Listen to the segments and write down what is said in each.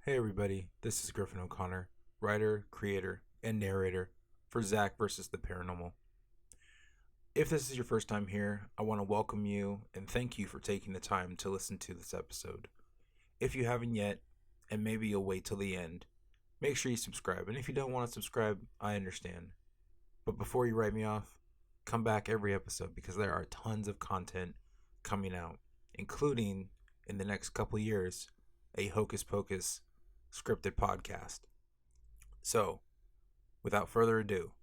Hey everybody, this is Griffin O'Connor, writer, creator, and narrator for Zack versus the Paranormal. If this is your first time here, I want to welcome you and thank you for taking the time to listen to this episode. If you haven't yet, and maybe you'll wait till the end, make sure you subscribe. And if you don't want to subscribe, I understand. But before you write me off, come back every episode because there are tons of content coming out, including in the next couple years, a Hocus Pocus scripted podcast. So, without further ado,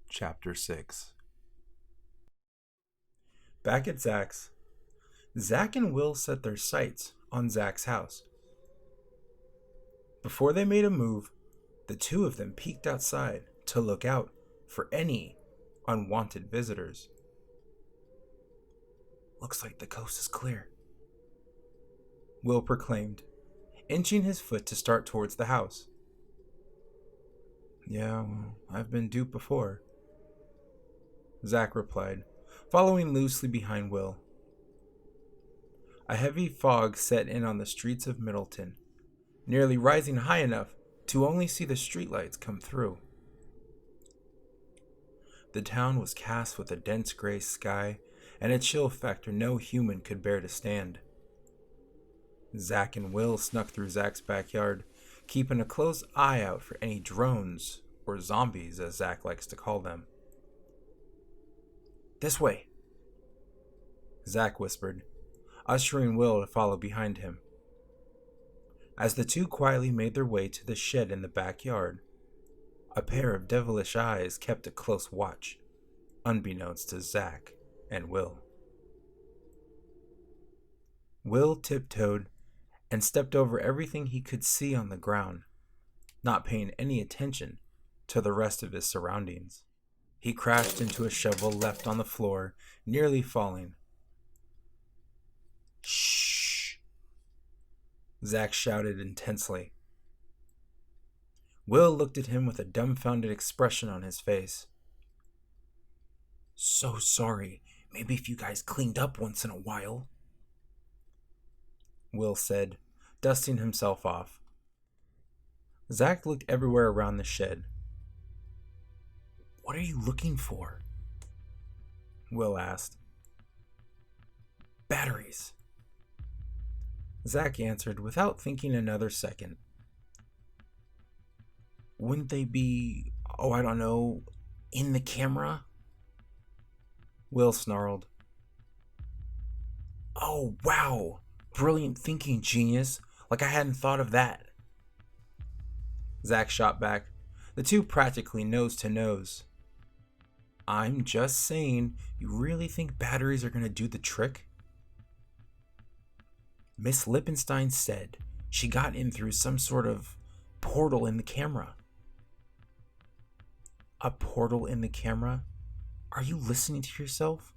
Chapter 6. Back at Zack's, Zack and Will set their sights on Zack's house. Before they made a move, the two of them peeked outside to look out for any unwanted visitors. "Looks like the coast is clear," Will proclaimed, inching his foot to start towards the house. "Yeah, well, I've been duped before," Zack replied, following loosely behind Will. A heavy fog set in on the streets of Middleton, nearly rising high enough to only see the streetlights come through. The town was cast with a dense gray sky and a chill factor no human could bear to stand. Zack and Will snuck through Zack's backyard, keeping a close eye out for any drones, or zombies as Zack likes to call them. "This way," Zack whispered, ushering Will to follow behind him. As the two quietly made their way to the shed in the backyard, a pair of devilish eyes kept a close watch, unbeknownst to Zack and Will. Will tiptoed and stepped over everything he could see on the ground, not paying any attention to the rest of his surroundings. He crashed into a shovel left on the floor, nearly falling. "Shh!" Zack shouted intensely. Will looked at him with a dumbfounded expression on his face. "So sorry. Maybe if you guys cleaned up once in a while," Will said, dusting himself off. Zack looked everywhere around the shed. "What are you looking for?" Will asked. "Batteries," Zack answered without thinking another second. "Wouldn't they be, I don't know, in the camera?" Will snarled. "Oh, wow! Brilliant thinking, genius! Like I hadn't thought of that!" Zack shot back, the two practically nose to nose. "I'm just saying, you really think batteries are going to do the trick?" "Miss Lippenstein said she got in through some sort of portal in the camera." "A portal in the camera? Are you listening to yourself?"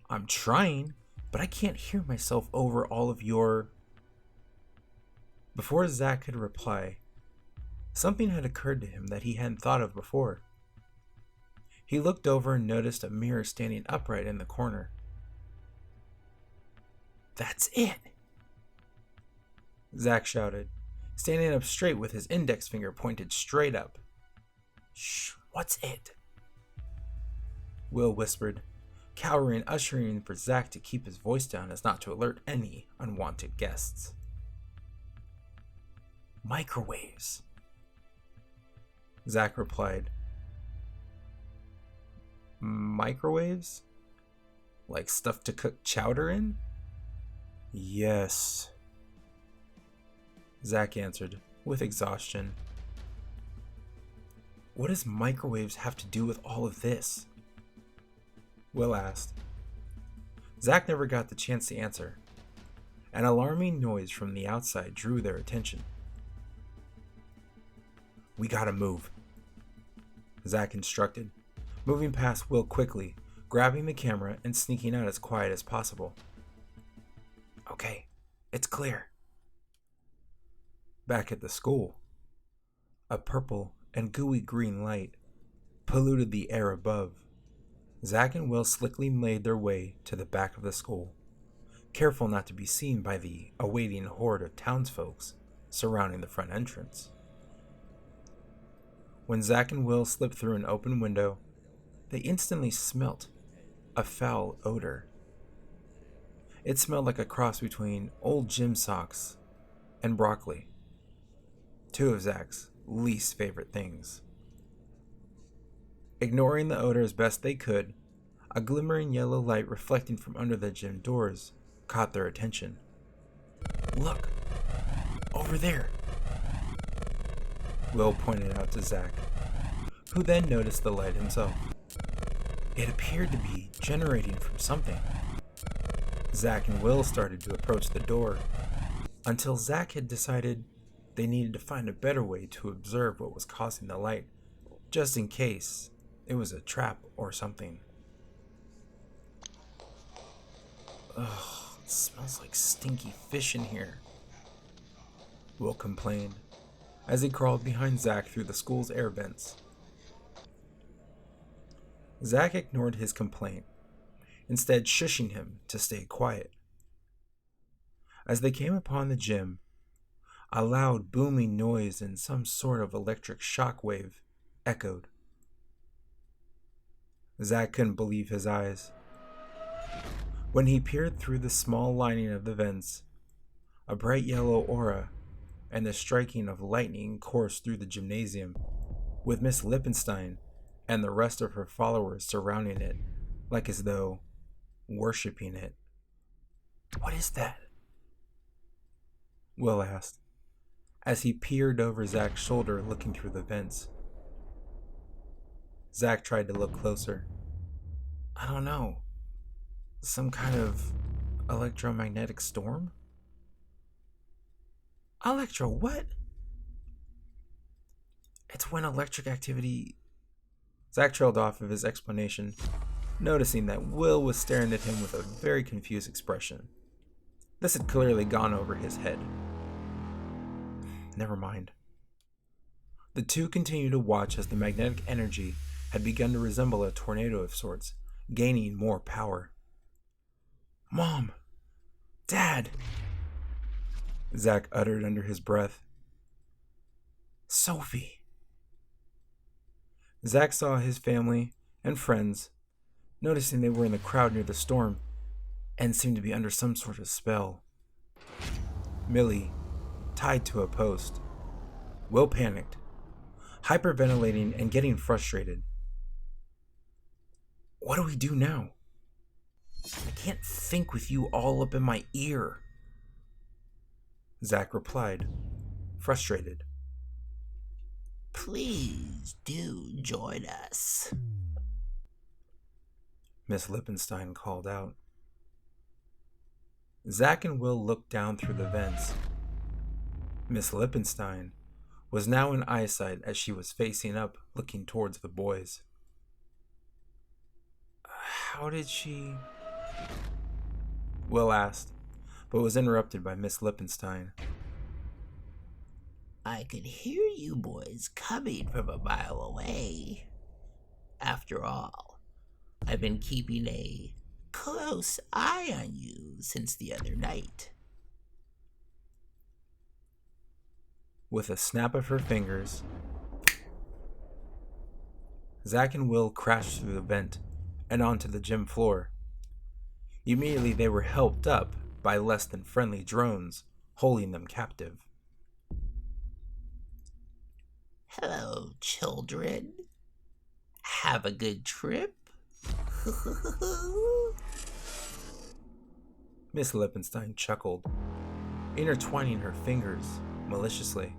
"I'm trying, but I can't hear myself over all of your..." Before Zack could reply, something had occurred to him that he hadn't thought of before. He looked over and noticed a mirror standing upright in the corner. "That's it!" Zack shouted, standing up straight with his index finger pointed straight up. "Shh, what's it?" Will whispered, cowering, ushering for Zack to keep his voice down as not to alert any unwanted guests. "Microwaves," Zack replied. "Microwaves? Like stuff to cook chowder in?" "Yes," Zack answered, with exhaustion. "What does microwaves have to do with all of this?" Will asked. Zack never got the chance to answer. An alarming noise from the outside drew their attention. "We gotta move," Zack instructed, moving past Will quickly, grabbing the camera and sneaking out as quiet as possible. "Okay, it's clear." Back at the school, a purple and gooey green light polluted the air above. Zack and Will slickly made their way to the back of the school, careful not to be seen by the awaiting horde of townsfolk surrounding the front entrance. When Zack and Will slipped through an open window, they instantly smelt a foul odor. It smelled like a cross between old gym socks and broccoli, two of Zack's least favorite things. Ignoring the odor as best they could, a glimmering yellow light reflecting from under the gym doors caught their attention. "Look, over there," Will pointed out to Zack, who then noticed the light himself. It appeared to be generating from something. Zack and Will started to approach the door, until Zack had decided they needed to find a better way to observe what was causing the light, just in case it was a trap or something. "Ugh, it smells like stinky fish in here," Will complained as he crawled behind Zack through the school's air vents. Zack ignored his complaint, instead shushing him to stay quiet. As they came upon the gym, a loud booming noise and some sort of electric shock wave echoed. Zack couldn't believe his eyes. When he peered through the small lining of the vents, a bright yellow aura and the striking of lightning coursed through the gymnasium, with Miss Lippenstein and the rest of her followers surrounding it, like as though worshipping it. "What is that?" Will asked, as he peered over Zack's shoulder looking through the vents. Zack tried to look closer. "I don't know. Some kind of electromagnetic storm?" "Electro what?" "It's when electric activity..." Zack trailed off of his explanation, noticing that Will was staring at him with a very confused expression. This had clearly gone over his head. Never mind. The two continued to watch as the magnetic energy had begun to resemble a tornado of sorts, gaining more power. "Mom! Dad!" Zack uttered under his breath. "Sophie!" Zack saw his family and friends, noticing they were in the crowd near the storm and seemed to be under some sort of spell. Millie, tied to a post. Will panicked, hyperventilating and getting frustrated. "What do we do now? I can't think with you all up in my ear," Zack replied, frustrated. "Please do join us," Miss Lippenstein called out. Zack and Will looked down through the vents. Miss Lippenstein was now in eyesight as she was facing up, looking towards the boys. "How did she..." Will asked, but was interrupted by Miss Lippenstein. "I could hear you boys coming from a mile away. After all, I've been keeping a close eye on you since the other night." With a snap of her fingers, Zack and Will crashed through the vent and onto the gym floor. Immediately they were helped up by less than friendly drones holding them captive. "Hello, children. Have a good trip?" Miss Lippenstein chuckled, intertwining her fingers maliciously.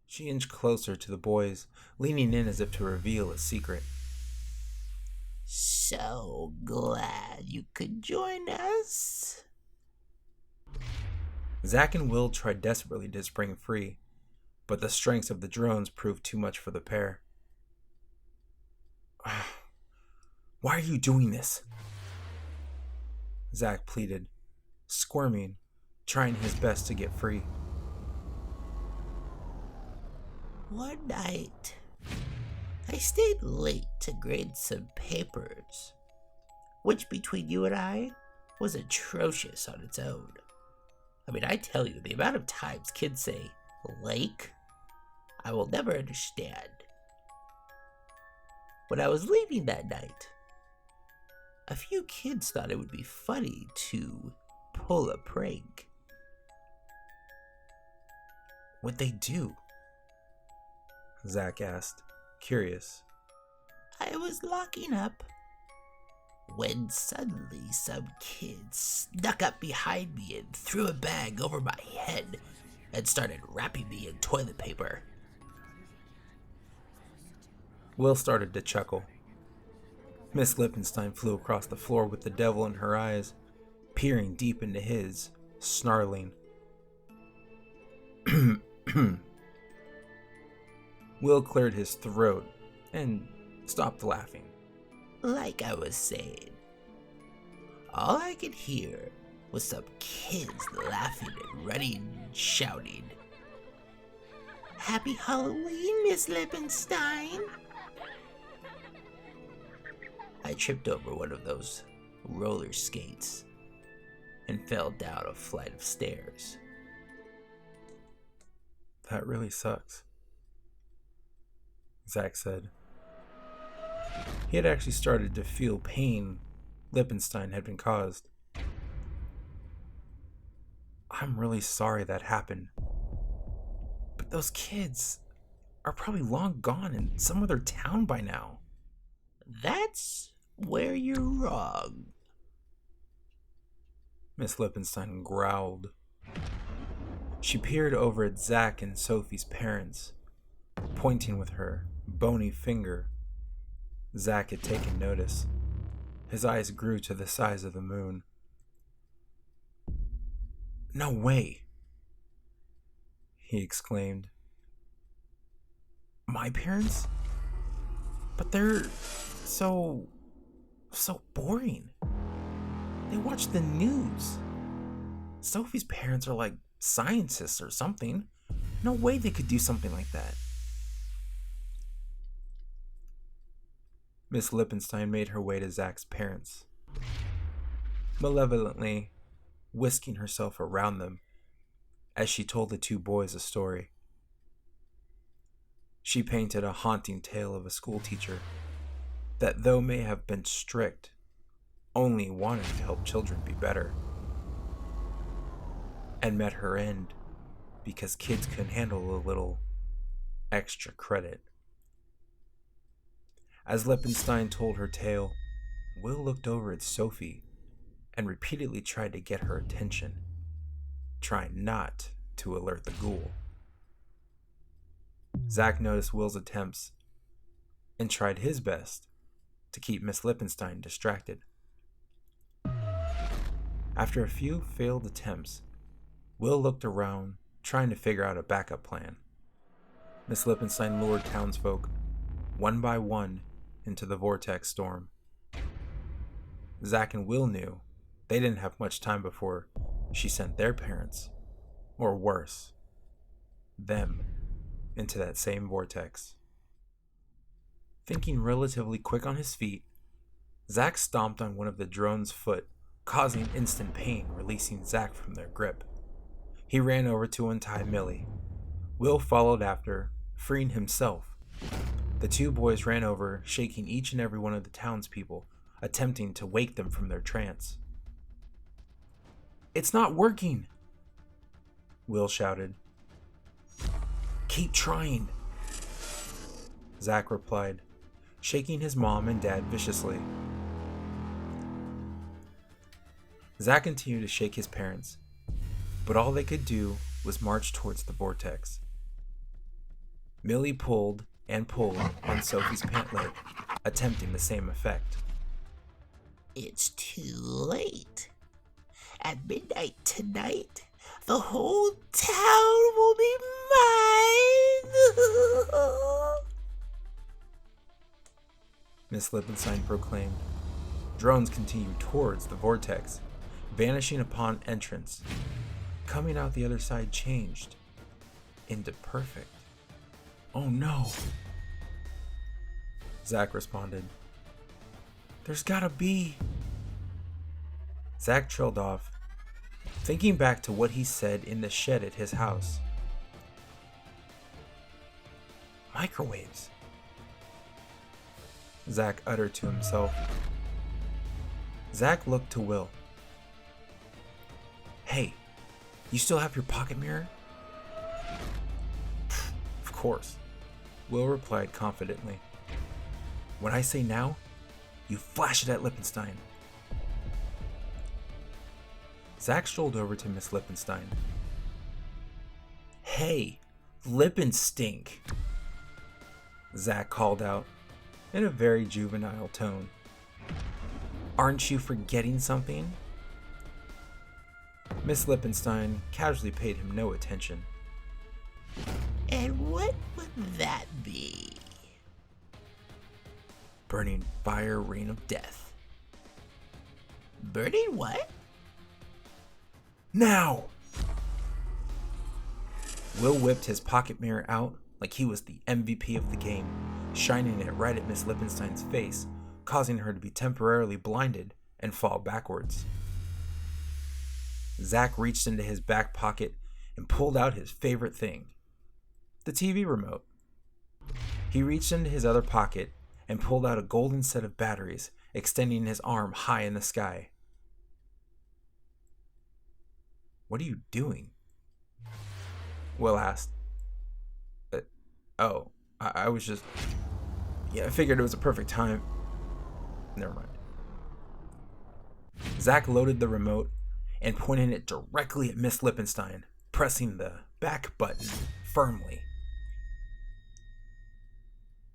She inched closer to the boys, leaning in as if to reveal a secret. "So glad you could join us." Zack and Will tried desperately to spring free, but the strength of the drones proved too much for the pair. "Why are you doing this?" Zack pleaded, squirming, trying his best to get free. "One night, I stayed late to grade some papers, which between you and I was atrocious on its own. I mean, I tell you, the amount of times kids say, lake, I will never understand. When I was leaving that night, a few kids thought it would be funny to pull a prank. What'd they do? Zack asked, curious. I was locking up when suddenly some kids snuck up behind me and threw a bag over my head and started wrapping me in toilet paper. Will started to chuckle. Miss Lippenstein flew across the floor with the devil in her eyes, peering deep into his, snarling. Will cleared his throat and stopped laughing. Like I was saying, all I could hear was some kids laughing and running and shouting, "Happy Halloween, Miss Lippenstein!" I tripped over one of those roller skates and fell down a flight of stairs. That really sucks, Zack said. He had actually started to feel pain Lippenstein had been caused. I'm really sorry that happened. But those kids are probably long gone in some other town by now. That's where you're wrong, Miss Lippenstein growled. She peered over at Zack and Sophie's parents, pointing with her bony finger. Zack had taken notice. His eyes grew to the size of the moon. No way, he exclaimed. My parents? But they're so boring. They watch the news. Sophie's parents are like scientists or something. No way they could do something like that. Miss Lippenstein made her way to Zack's parents, malevolently whisking herself around them as she told the two boys a story. She painted a haunting tale of a schoolteacher that, though may have been strict, only wanted to help children be better, and met her end because kids couldn't handle a little extra credit. As Lippenstein told her tale, Will looked over at Sophie and repeatedly tried to get her attention, trying not to alert the ghoul. Zack noticed Will's attempts and tried his best to keep Miss Lippenstein distracted. After a few failed attempts, Will looked around, trying to figure out a backup plan. Miss Lippenstein lured townsfolk, one by one, into the vortex storm. Zack and Will knew they didn't have much time before she sent their parents, or worse, them, into that same vortex. Thinking relatively quick on his feet, Zack stomped on one of the drone's foot, causing instant pain, releasing Zack from their grip. He ran over to untie Millie. Will followed after, freeing himself. The two boys ran over, shaking each and every one of the townspeople, attempting to wake them from their trance. "It's not working," Will shouted. "Keep trying," Zack replied, shaking his mom and dad viciously. Zack continued to shake his parents, but all they could do was march towards the vortex. Millie pulled and pulled on Sophie's pant leg, attempting the same effect. It's too late. At midnight tonight, the whole town will be mine. Miss Lippenstein proclaimed. Drones continued towards the vortex, vanishing upon entrance. Coming out the other side changed into perfect. "Oh no," Zack responded. "There's gotta be..." Zack trailed off, thinking back to what he said in the shed at his house. Microwaves, Zack uttered to himself. Zack looked to Will. Hey, you still have your pocket mirror? Of course, Will replied confidently. When I say now, you flash it at Lippenstein. Zack strolled over to Miss Lippenstein. Hey, Lippenstink, Zack called out in a very juvenile tone. Aren't you forgetting something? Miss Lippenstein casually paid him no attention. And what would that be? Burning fire rain of death. Burning what? Now! Will whipped his pocket mirror out like he was the MVP of the game, shining it right at Miss Lippenstein's face, causing her to be temporarily blinded and fall backwards. Zack reached into his back pocket and pulled out his favorite thing, the TV remote. He reached into his other pocket and pulled out a golden set of batteries, extending his arm high in the sky. What are you doing? Will asked. I was just... Yeah, I figured it was a perfect time. Never mind. Zack loaded the remote and pointed it directly at Miss Lippenstein, pressing the back button firmly.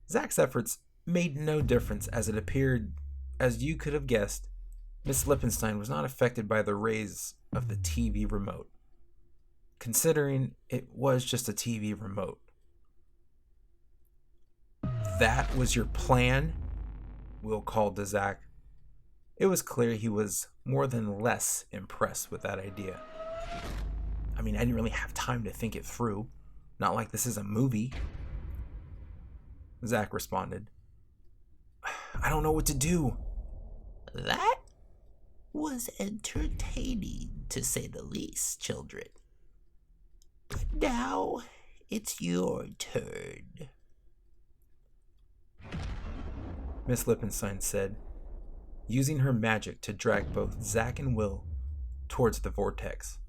Zack's efforts made no difference, as it appeared, as you could have guessed, Miss Lippenstein was not affected by the rays of the TV remote, considering it was just a TV remote. That was your plan? Will called to Zack. It was clear he was more than less impressed with that idea. I mean, I didn't really have time to think it through. Not like this is a movie. Zack responded. I don't know what to do. That was entertaining, to say the least, children. But now it's your turn. Miss Lippenstein said, using her magic to drag both Zack and Will towards the vortex.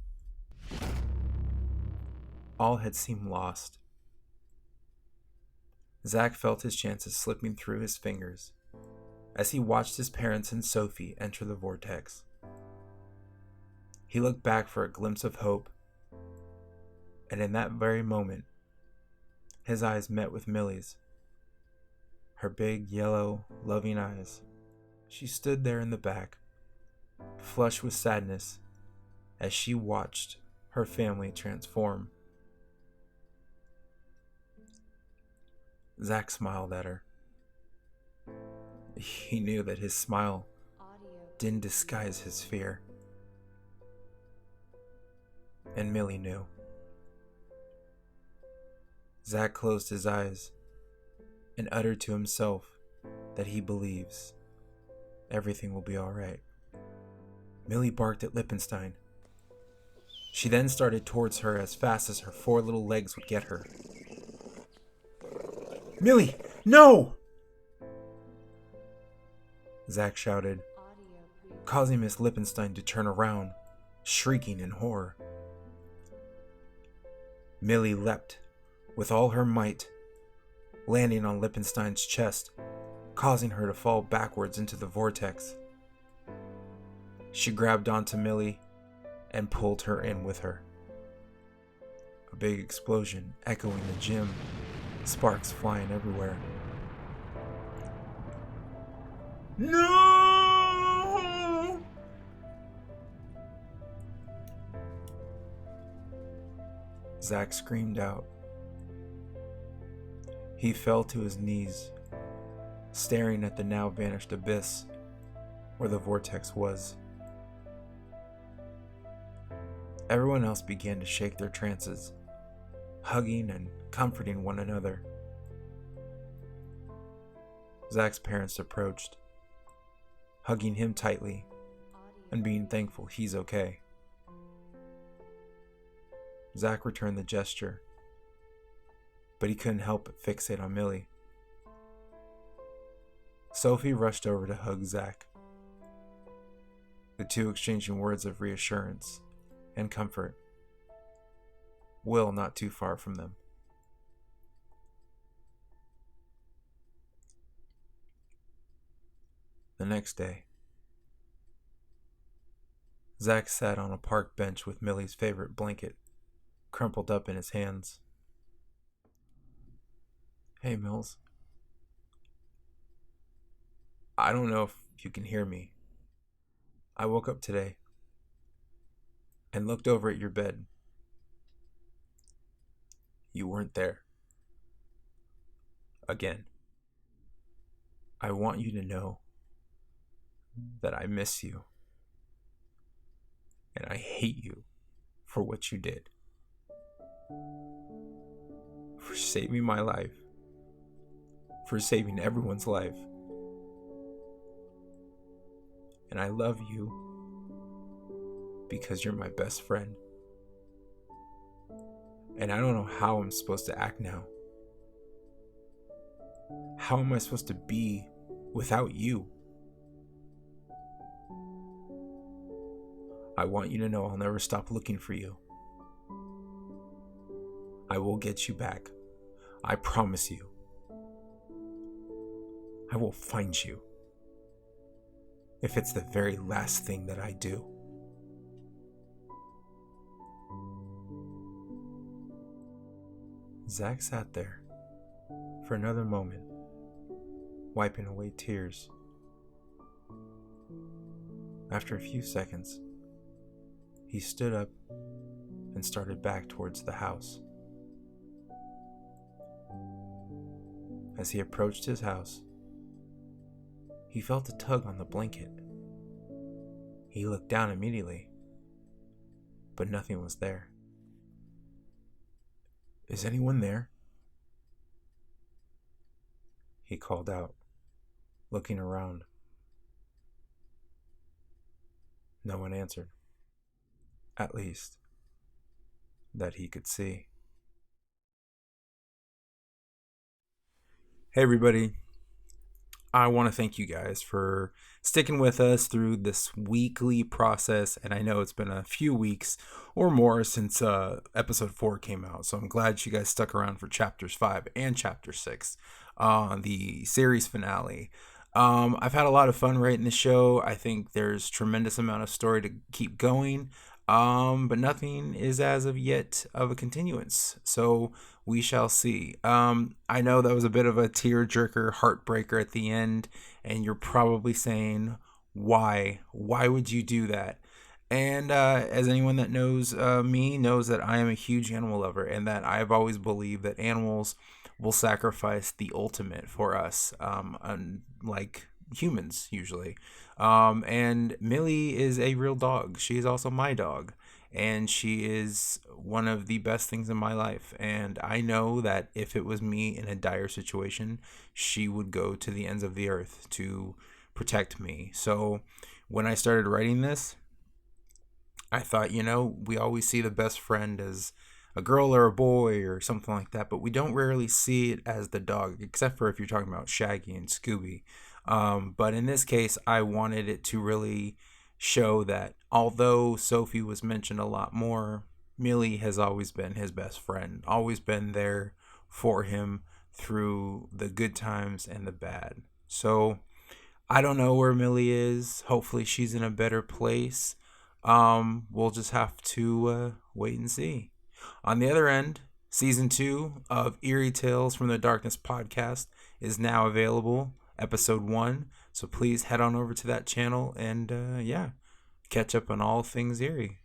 All had seemed lost. Zack felt his chances slipping through his fingers as he watched his parents and Sophie enter the vortex. He looked back for a glimpse of hope, and in that very moment, his eyes met with Millie's. Her big, yellow, loving eyes. She stood there in the back, flushed with sadness, as she watched her family transform. Zack smiled at her. He knew that his smile didn't disguise his fear. And Millie knew. Zack closed his eyes and uttered to himself that he believes everything will be alright. Millie barked at Lippenstein. She then started towards her as fast as her 4 little legs would get her. Millie, no! Zack shouted, causing Miss Lippenstein to turn around, shrieking in horror. Millie leapt with all her might, landing on Lippenstein's chest, causing her to fall backwards into the vortex. She grabbed onto Millie and pulled her in with her. A big explosion echoing the gym, sparks flying everywhere. No! Zack screamed out. He fell to his knees, staring at the now vanished abyss where the vortex was. Everyone else began to shake their trances, hugging and comforting one another. Zack's parents approached, hugging him tightly and being thankful he's okay. Zack returned the gesture, but he couldn't help but fixate on Millie. Sophie rushed over to hug Zack, the two exchanging words of reassurance and comfort, Will not too far from them. The next day, Zack sat on a park bench with Millie's favorite blanket crumpled up in his hands. Hey, Mills. I don't know if you can hear me. I woke up today and looked over at your bed. You weren't there. Again. I want you to know that I miss you. And I hate you for what you did. For saving my life. For saving everyone's life. And I love you because you're my best friend. And I don't know how I'm supposed to act now. How am I supposed to be without you? I want you to know I'll never stop looking for you. I will get you back. I promise you. I will find you. If it's the very last thing that I do. Zack sat there for another moment, wiping away tears. After a few seconds, he stood up and started back towards the house. As he approached his house, he felt a tug on the blanket. He looked down immediately, but nothing was there. Is anyone there? He called out, looking around. No one answered. At least, that he could see. Hey everybody. I want to thank you guys for sticking with us through this weekly process. And I know it's been a few weeks or more since episode 4 came out. So I'm glad you guys stuck around for chapters 5 and chapter 6, the series finale. I've had a lot of fun writing the show. I think there's tremendous amount of story to keep going. But nothing is as of yet of a continuance. So we shall see. I know that was a bit of a tearjerker, heartbreaker at the end, and you're probably saying, why? Why would you do that? And as anyone that knows me knows that I am a huge animal lover, and that I've always believed that animals will sacrifice the ultimate for us, unlike humans usually. And Millie is a real dog. She is also my dog, and she is one of the best things in my life. And I know that if it was me in a dire situation, she would go to the ends of the earth to protect me. So when I started writing this, I thought, we always see the best friend as a girl or a boy or something like that, but we don't rarely see it as the dog, except for if you're talking about Shaggy and Scooby. But in this case, I wanted it to really show that although Sophie was mentioned a lot more, Millie has always been his best friend, always been there for him through the good times and the bad. So I don't know where Millie is. Hopefully she's in a better place. We'll just have to wait and see. On the other end, season 2 of Eerie Tales from the Darkness podcast is now available. Episode 1. So please head on over to that channel and catch up on all things eerie.